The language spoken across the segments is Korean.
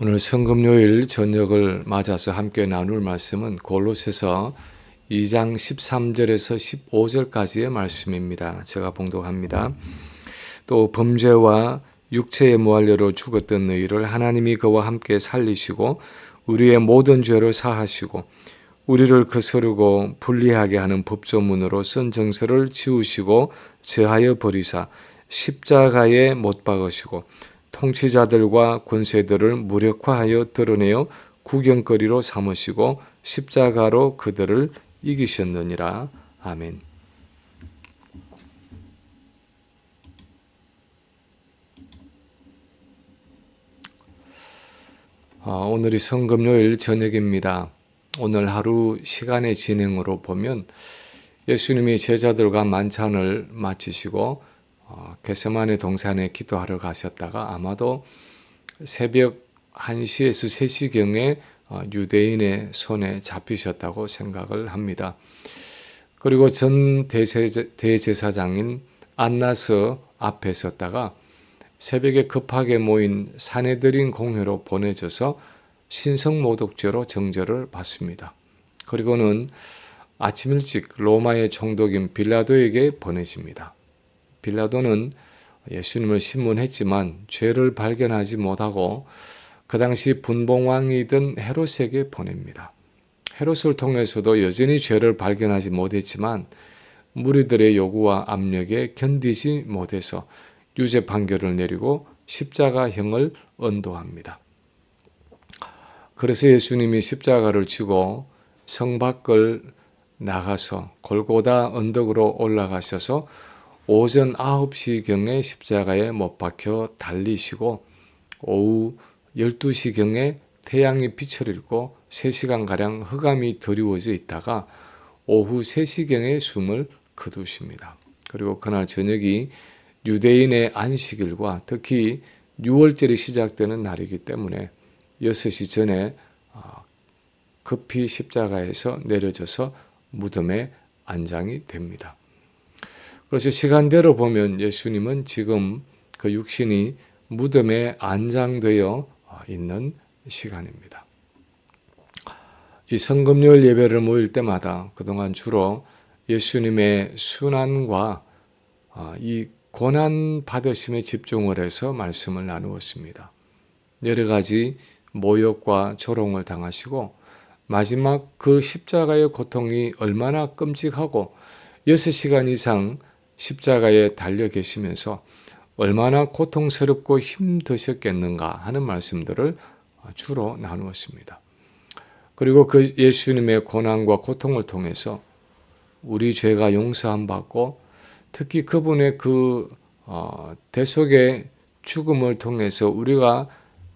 오늘 성금요일 저녁을 맞아서 함께 나눌 말씀은 골로새서 2장 13절에서 15절까지의 말씀입니다. 제가 봉독합니다. 또 범죄와 육체의 무할례로 죽었던 너희를 하나님이 그와 함께 살리시고 우리의 모든 죄를 사하시고 우리를 거스르고 불리하게 하는 법조문으로 쓴 정서를 지우시고 제하여 버리사 십자가에 못 박으시고 통치자들과 권세들을 무력화하여 드러내어 구경거리로 삼으시고 십자가로 그들을 이기셨느니라. 아멘. 오늘이 성금요일 저녁입니다. 오늘 하루 시간의 진행으로 보면 예수님이 제자들과 만찬을 마치시고 겟세마네 동산에 기도하러 가셨다가 아마도 새벽 1시에서 3시경에 유대인의 손에 잡히셨다고 생각을 합니다. 그리고 전 대제사장인 안나스 앞에 섰다가 새벽에 급하게 모인 사내들인 공회로 보내져서 신성모독죄로 정죄를 받습니다. 그리고는 아침 일찍 로마의 총독인 빌라도에게 보내집니다. 빌라도는 예수님을 신문했지만 죄를 발견하지 못하고 그 당시 분봉왕이던 헤롯에게 보냅니다. 헤롯을 통해서도 여전히 죄를 발견하지 못했지만 무리들의 요구와 압력에 견디지 못해서 유죄 판결을 내리고 십자가형을 언도합니다. 그래서 예수님이 십자가를 지고 성 밖을 나가서 골고다 언덕으로 올라가셔서 오전 9시경에 십자가에 못 박혀 달리시고 오후 12시경에 태양이 빛을 잃고 3시간가량 흑암이 드리워져 있다가 오후 3시경에 숨을 거두십니다. 그리고 그날 저녁이 유대인의 안식일과 특히 6월절이 시작되는 날이기 때문에 6시 전에 급히 십자가에서 내려져서 무덤에 안장이 됩니다. 그래서 시간대로 보면 예수님은 지금 그 육신이 무덤에 안장되어 있는 시간입니다. 이 성금요일 예배를 모일 때마다 그동안 주로 예수님의 순환과 이 고난 받으심에 집중을 해서 말씀을 나누었습니다. 여러 가지 모욕과 조롱을 당하시고 마지막 그 십자가의 고통이 얼마나 끔찍하고 6시간 이상 십자가에 달려 계시면서 얼마나 고통스럽고 힘드셨겠는가 하는 말씀들을 주로 나누었습니다. 그리고 그 예수님의 고난과 고통을 통해서 우리 죄가 용서함 받고 특히 그분의 그 대속의 죽음을 통해서 우리가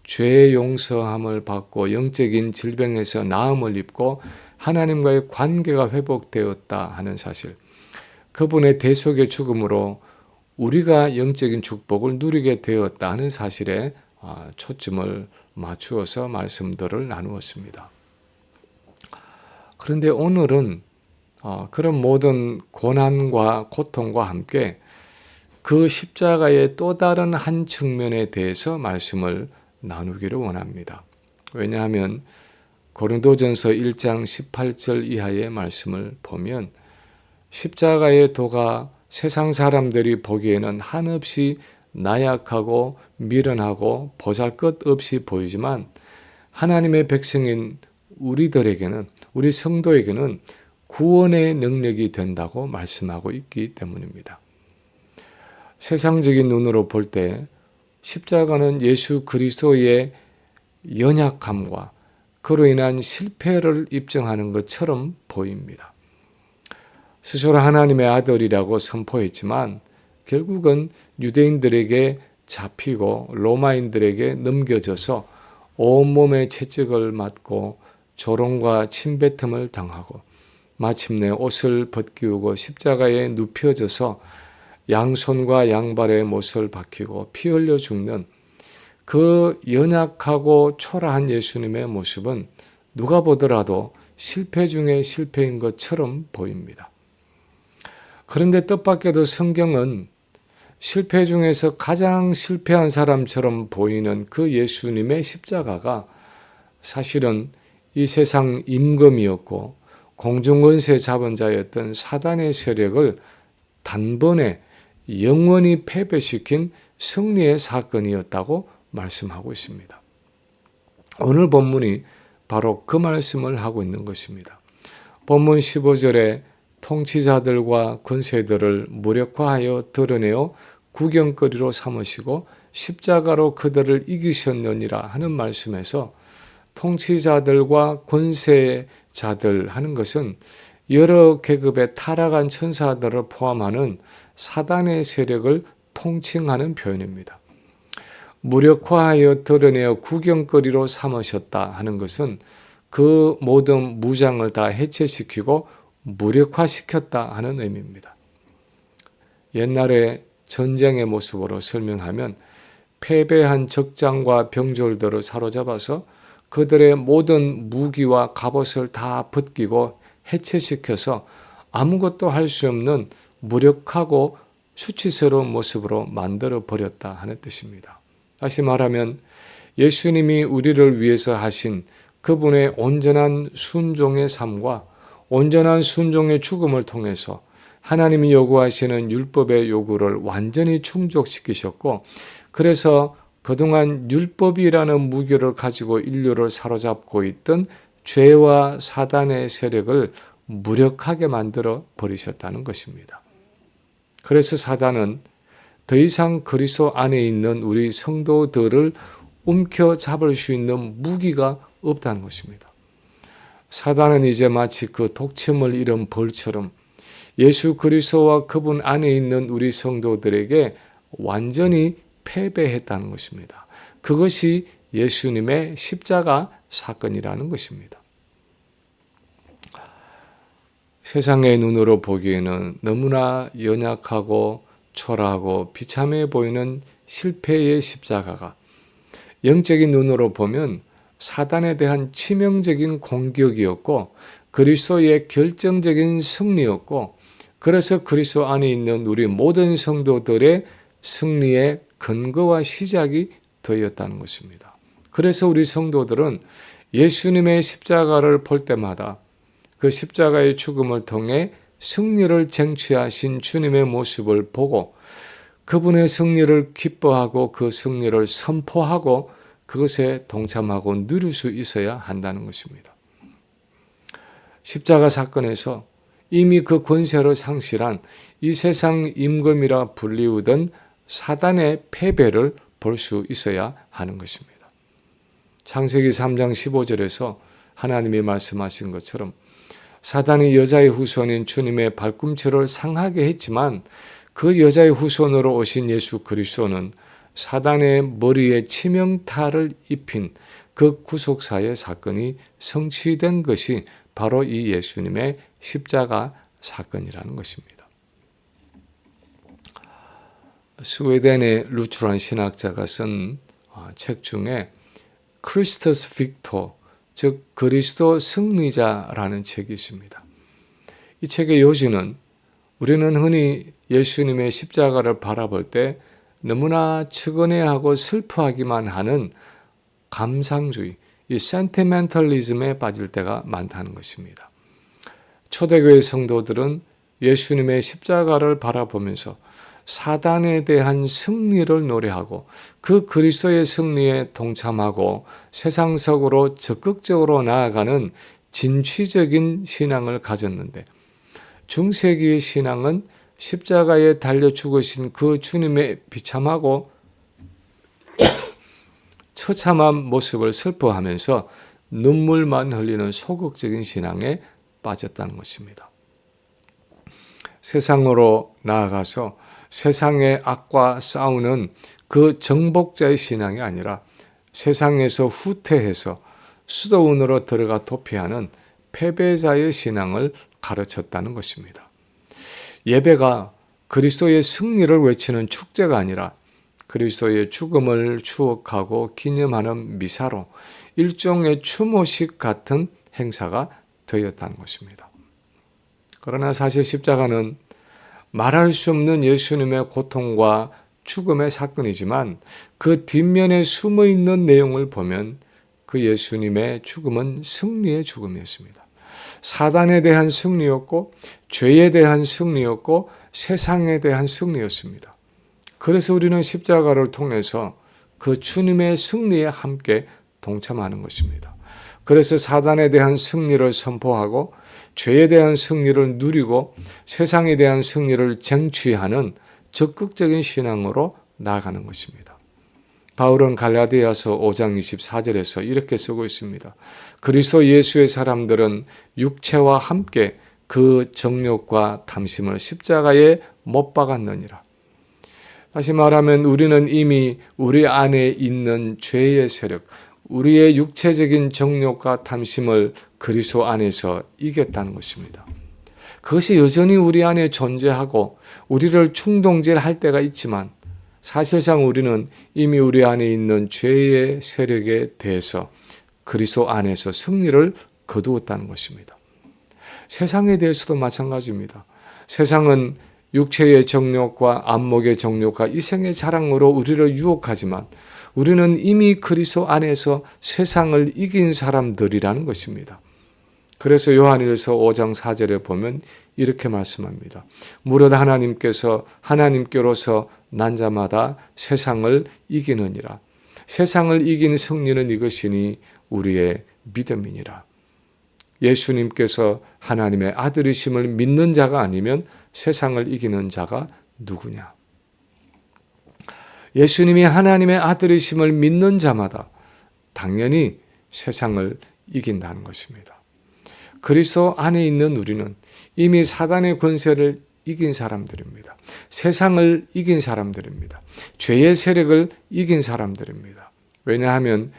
죄의 용서함을 받고 영적인 질병에서 나음을 입고 하나님과의 관계가 회복되었다 하는 사실, 그분의 대속의 죽음으로 우리가 영적인 축복을 누리게 되었다 하는 사실에 초점을 맞추어서 말씀들을 나누었습니다. 그런데 오늘은 그런 모든 고난과 고통과 함께 그 십자가의 또 다른 한 측면에 대해서 말씀을 나누기를 원합니다. 왜냐하면 고린도전서 1장 18절 이하의 말씀을 보면 십자가의 도가 세상 사람들이 보기에는 한없이 나약하고 미련하고 보잘것없이 보이지만 하나님의 백성인 우리들에게는, 우리 성도에게는 구원의 능력이 된다고 말씀하고 있기 때문입니다. 세상적인 눈으로 볼 때 십자가는 예수 그리스도의 연약함과 그로 인한 실패를 입증하는 것처럼 보입니다. 스스로 하나님의 아들이라고 선포했지만 결국은 유대인들에게 잡히고 로마인들에게 넘겨져서 온몸에 채찍을 맞고 조롱과 침뱉음을 당하고 마침내 옷을 벗기우고 십자가에 눕혀져서 양손과 양발에 못을 박히고 피 흘려 죽는 그 연약하고 초라한 예수님의 모습은 누가 보더라도 실패 중에 실패인 것처럼 보입니다. 그런데 뜻밖에도 성경은 실패 중에서 가장 실패한 사람처럼 보이는 그 예수님의 십자가가 사실은 이 세상 임금이었고 공중권세 잡은 자였던 사단의 세력을 단번에 영원히 패배시킨 승리의 사건이었다고 말씀하고 있습니다. 오늘 본문이 바로 그 말씀을 하고 있는 것입니다. 본문 15절에 통치자들과 권세들을 무력화하여 드러내어 구경거리로 삼으시고 십자가로 그들을 이기셨느니라 하는 말씀에서 통치자들과 권세자들 하는 것은 여러 계급의 타락한 천사들을 포함하는 사단의 세력을 통칭하는 표현입니다. 무력화하여 드러내어 구경거리로 삼으셨다 하는 것은 그 모든 무장을 다 해체시키고 무력화시켰다 하는 의미입니다. 옛날에 전쟁의 모습으로 설명하면 패배한 적장과 병졸들을 사로잡아서 그들의 모든 무기와 갑옷을 다 벗기고 해체시켜서 아무것도 할 수 없는 무력하고 수치스러운 모습으로 만들어 버렸다 하는 뜻입니다. 다시 말하면 예수님이 우리를 위해서 하신 그분의 온전한 순종의 삶과 온전한 순종의 죽음을 통해서 하나님이 요구하시는 율법의 요구를 완전히 충족시키셨고, 그래서 그동안 율법이라는 무기를 가지고 인류를 사로잡고 있던 죄와 사단의 세력을 무력하게 만들어 버리셨다는 것입니다. 그래서 사단은 더 이상 그리스도 안에 있는 우리 성도들을 움켜잡을 수 있는 무기가 없다는 것입니다. 사단은 이제 마치 그 독침을 잃은 벌처럼 예수 그리스도와 그분 안에 있는 우리 성도들에게 완전히 패배했다는 것입니다. 그것이 예수님의 십자가 사건이라는 것입니다. 세상의 눈으로 보기에는 너무나 연약하고 초라하고 비참해 보이는 실패의 십자가가 영적인 눈으로 보면 사단에 대한 치명적인 공격이었고 그리스도의 결정적인 승리였고, 그래서 그리스도 안에 있는 우리 모든 성도들의 승리의 근거와 시작이 되었다는 것입니다. 그래서 우리 성도들은 예수님의 십자가를 볼 때마다 그 십자가의 죽음을 통해 승리를 쟁취하신 주님의 모습을 보고 그분의 승리를 기뻐하고 그 승리를 선포하고 그것에 동참하고 누릴 수 있어야 한다는 것입니다. 십자가 사건에서 이미 그 권세를 상실한 이 세상 임금이라 불리우던 사단의 패배를 볼 수 있어야 하는 것입니다. 창세기 3장 15절에서 하나님이 말씀하신 것처럼 사단이 여자의 후손인 주님의 발꿈치를 상하게 했지만 그 여자의 후손으로 오신 예수 그리스도는 사단의 머리에 치명타를 입힌 그 구속사의 사건이 성취된 것이 바로 이 예수님의 십자가 사건이라는 것입니다. 스웨덴의 루트란 신학자가 쓴 책 중에 크리스토스 빅토, 즉 그리스도 승리자라는 책이 있습니다. 이 책의 요지는 우리는 흔히 예수님의 십자가를 바라볼 때 너무나 측은해하고 슬퍼하기만 하는 감상주의, 이 센티멘털리즘에 빠질 때가 많다는 것입니다. 초대교회 성도들은 예수님의 십자가를 바라보면서 사단에 대한 승리를 노래하고 그 그리스도의 승리에 동참하고 세상적으로 적극적으로 나아가는 진취적인 신앙을 가졌는데, 중세기의 신앙은 십자가에 달려 죽으신 그 주님의 비참하고 처참한 모습을 슬퍼하면서 눈물만 흘리는 소극적인 신앙에 빠졌다는 것입니다. 세상으로 나아가서 세상의 악과 싸우는 그 정복자의 신앙이 아니라 세상에서 후퇴해서 수도원으로 들어가 도피하는 패배자의 신앙을 가르쳤다는 것입니다. 예배가 그리스도의 승리를 외치는 축제가 아니라 그리스도의 죽음을 추억하고 기념하는 미사로 일종의 추모식 같은 행사가 되었다는 것입니다. 그러나 사실 십자가는 말할 수 없는 예수님의 고통과 죽음의 사건이지만 그 뒷면에 숨어 있는 내용을 보면 그 예수님의 죽음은 승리의 죽음이었습니다. 사단에 대한 승리였고 죄에 대한 승리였고 세상에 대한 승리였습니다. 그래서 우리는 십자가를 통해서 그 주님의 승리에 함께 동참하는 것입니다. 그래서 사단에 대한 승리를 선포하고 죄에 대한 승리를 누리고 세상에 대한 승리를 쟁취하는 적극적인 신앙으로 나아가는 것입니다. 바울은 갈라디아서 5장 24절에서 이렇게 쓰고 있습니다. 그리스도 예수의 사람들은 육체와 함께 그 정욕과 탐심을 십자가에 못 박았느니라. 다시 말하면 우리는 이미 우리 안에 있는 죄의 세력, 우리의 육체적인 정욕과 탐심을 그리스도 안에서 이겼다는 것입니다. 그것이 여전히 우리 안에 존재하고 우리를 충동질할 때가 있지만 사실상 우리는 이미 우리 안에 있는 죄의 세력에 대해서 그리스도 안에서 승리를 거두었다는 것입니다. 세상에 대해서도 마찬가지입니다. 세상은 육체의 정욕과 안목의 정욕과 이생의 자랑으로 우리를 유혹하지만 우리는 이미 그리스도 안에서 세상을 이긴 사람들이라는 것입니다. 그래서 요한일서 5장 4절에 보면 이렇게 말씀합니다. 무릇 하나님께로서 난 자마다 세상을 이기느니라. 세상을 이긴 승리는 이것이니 우리의 믿음이니라. 예수님께서 하나님의 아들이심을 믿는 자가 아니면 세상을 이기는 자가 누구냐? 예수님이 하나님의 아들이심을 믿는 자마다 당연히 세상을 이긴다는 것입니다. 그리스도 안에 있는 우리는 이미 사단의 권세를 이긴 사람들입니다. 세상을 이긴 사람들입니다. 죄의 세력을 이긴 사람들입니다. 왜냐하면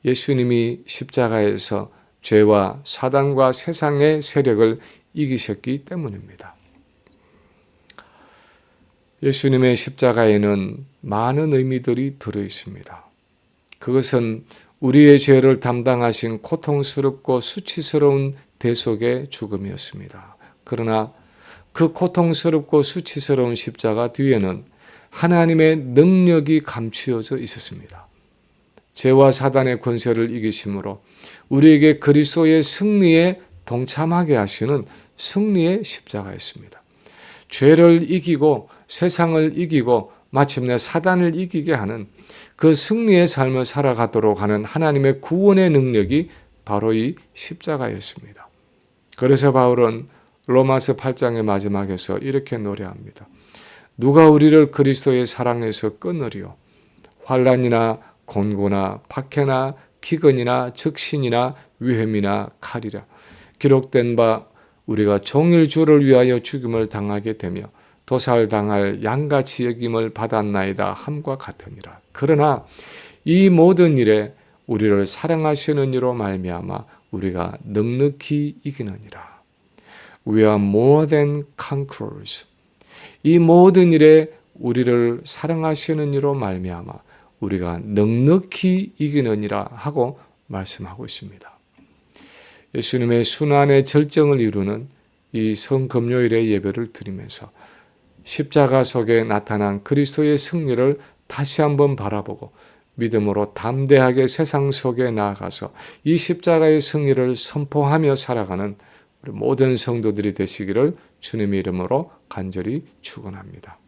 예수님이 십자가에서 죄와 사단과 세상의 세력을 이기셨기 때문입니다. 예수님의 십자가에는 많은 의미들이 들어 있습니다. 그것은 우리의 죄를 담당하신 고통스럽고 수치스러운 대속의 죽음이었습니다. 그러나 그 고통스럽고 수치스러운 십자가 뒤에는 하나님의 능력이 감추어져 있었습니다. 죄와 사단의 권세를 이기심으로 우리에게 그리스도의 승리에 동참하게 하시는 승리의 십자가였습니다. 죄를 이기고 세상을 이기고 마침내 사단을 이기게 하는 그 승리의 삶을 살아가도록 하는 하나님의 구원의 능력이 바로 이 십자가였습니다. 그래서 바울은 로마서 8장의 마지막에서 이렇게 노래합니다. 누가 우리를 그리스도의 사랑에서 끊으리요? 환난이나 곤고나 박해나 기근이나 적신이나 위험이나 칼이라. 기록된 바 우리가 종일 주를 위하여 죽임을 당하게 되며 도살당할 양같이 여김을 받았나이다 함과 같으니라. 그러나 이 모든 일에 우리를 사랑하시는 이로 말미암아 우리가 넉넉히 이기느니라. We are more than conquerors. 이 모든 일에 우리를 사랑하시는 이로 말미암아 우리가 넉넉히 이기느니라 하고 말씀하고 있습니다. 예수님의 순환의 절정을 이루는 이 성금요일의 예배를 드리면서 십자가 속에 나타난 그리스도의 승리를 다시 한번 바라보고 믿음으로 담대하게 세상 속에 나아가서 이 십자가의 승리를 선포하며 살아가는 우리 모든 성도들이 되시기를 주님의 이름으로 간절히 축원합니다.